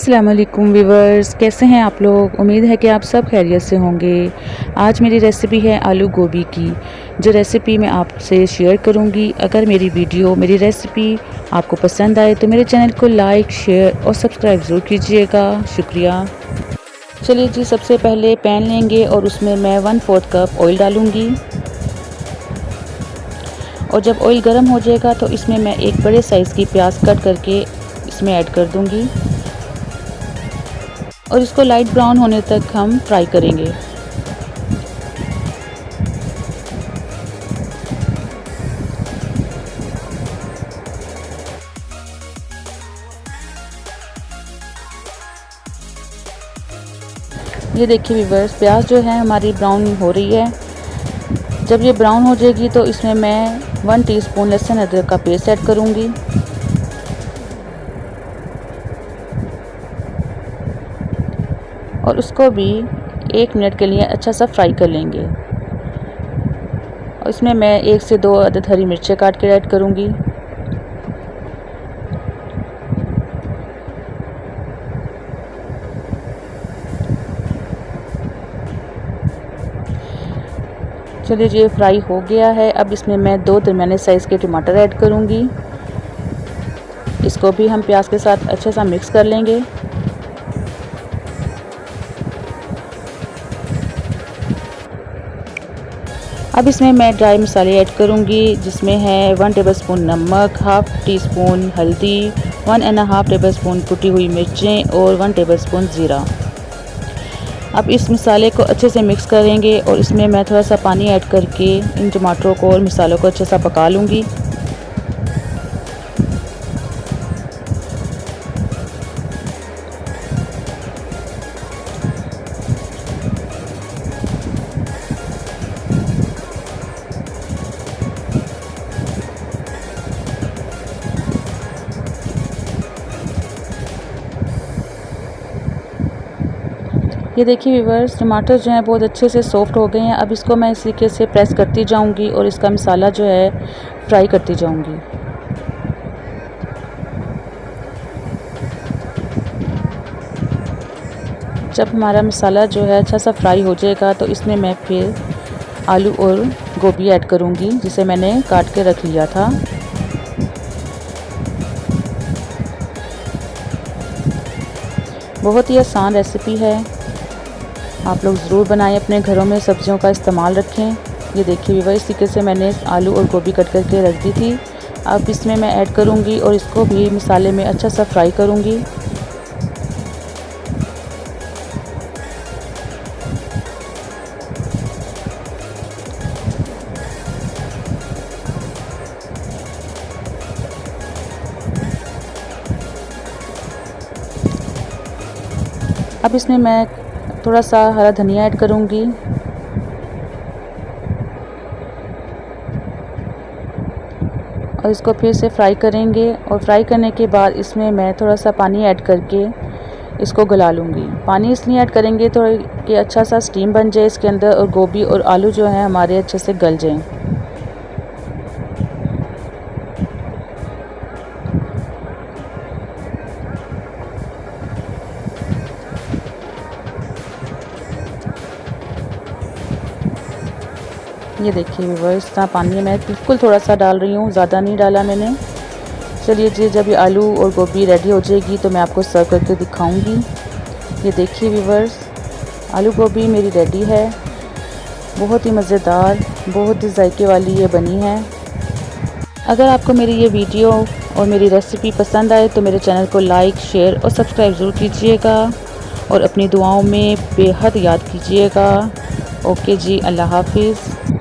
अस्सलाम वालेकुम व्यूवर्स, कैसे हैं आप लोग। उम्मीद है कि आप सब खैरियत से होंगे। आज मेरी रेसिपी है आलू गोभी की, जो रेसिपी मैं आपसे शेयर करूंगी। अगर मेरी रेसिपी आपको पसंद आए तो मेरे चैनल को लाइक, शेयर और सब्सक्राइब ज़रूर कीजिएगा। शुक्रिया। चलिए जी, सबसे पहले पैन लेंगे और उसमें मैं 1/4 कप ऑयल डालूँगी। और जब ऑयल गर्म हो जाएगा तो इसमें मैं एक बड़े साइज़ की प्याज कट करके इसमें ऐड कर दूँगी और इसको लाइट ब्राउन होने तक हम फ्राई करेंगे। ये देखिए व्यूअर्स, प्याज जो है हमारी ब्राउन हो रही है। जब ये ब्राउन हो जाएगी तो इसमें मैं 1 टीस्पून लहसुन अदरक का पेस्ट ऐड करूँगी और उसको भी 1 मिनट के लिए अच्छा सा फ्राई कर लेंगे। और इसमें मैं 1 से 2 अदद हरी मिर्चें काट कर ऐड करूँगी। चलिए ये फ्राई हो गया है। अब इसमें मैं 2 दरमियाने साइज़ के टमाटर ऐड करूँगी। इसको भी हम प्याज के साथ अच्छे सा मिक्स कर लेंगे। अब इसमें मैं ड्राई मसाले ऐड करूँगी, जिसमें है 1 टेबलस्पून नमक, हाफ़ टी स्पून हल्दी, 1 1/2 टेबलस्पून कुटी हुई मिर्चें और 1 टेबलस्पून ज़ीरा। अब इस मसाले को अच्छे से मिक्स करेंगे और इसमें मैं थोड़ा सा पानी ऐड करके इन टमाटरों को और मसालों को अच्छे सा पका लूँगी। ये देखिए व्यूअर्स, टमाटर जो हैं बहुत अच्छे से सॉफ्ट हो गए हैं। अब इसको मैं इस तरीके से प्रेस करती जाऊंगी और इसका मसाला जो है फ्राई करती जाऊंगी। जब हमारा मसाला जो है अच्छा सा फ्राई हो जाएगा तो इसमें मैं फिर आलू और गोभी ऐड करूंगी, जिसे मैंने काट के रख लिया था। बहुत ही आसान रेसिपी है, आप लोग ज़रूर बनाएं, अपने घरों में सब्जियों का इस्तेमाल रखें। ये देखिए व्यूअर्स, इस तरीके से मैंने आलू और गोभी कट करके रख दी थी। अब इसमें मैं ऐड करूँगी और इसको भी मसाले में अच्छा सा फ्राई करूँगी। अब इसमें मैं थोड़ा सा हरा धनिया ऐड करूँगी और इसको फिर से फ्राई करेंगे। और फ्राई करने के बाद इसमें मैं थोड़ा सा पानी ऐड करके इसको गला लूँगी। पानी इसलिए ऐड करेंगे तो कि अच्छा सा स्टीम बन जाए इसके अंदर और गोभी और आलू जो हैं हमारे अच्छे से गल जाएं। ये देखिए व्यूअर्स, इतना पानी मैं बिल्कुल थोड़ा सा डाल रही हूँ, ज़्यादा नहीं डाला मैंने। चलिए जी, जब ये आलू और गोभी रेडी हो जाएगी तो मैं आपको सर्व करके दिखाऊंगी। ये देखिए व्यूअर्स, आलू गोभी मेरी रेडी है। बहुत ही मज़ेदार, बहुत ही जायके वाली ये बनी है। अगर आपको मेरी ये वीडियो और मेरी रेसिपी पसंद आए तो मेरे चैनल को लाइक, शेयर और सब्सक्राइब ज़रूर कीजिएगा और अपनी दुआओं में बेहद याद कीजिएगा। ओके जी, अल्लाह हाफिज़।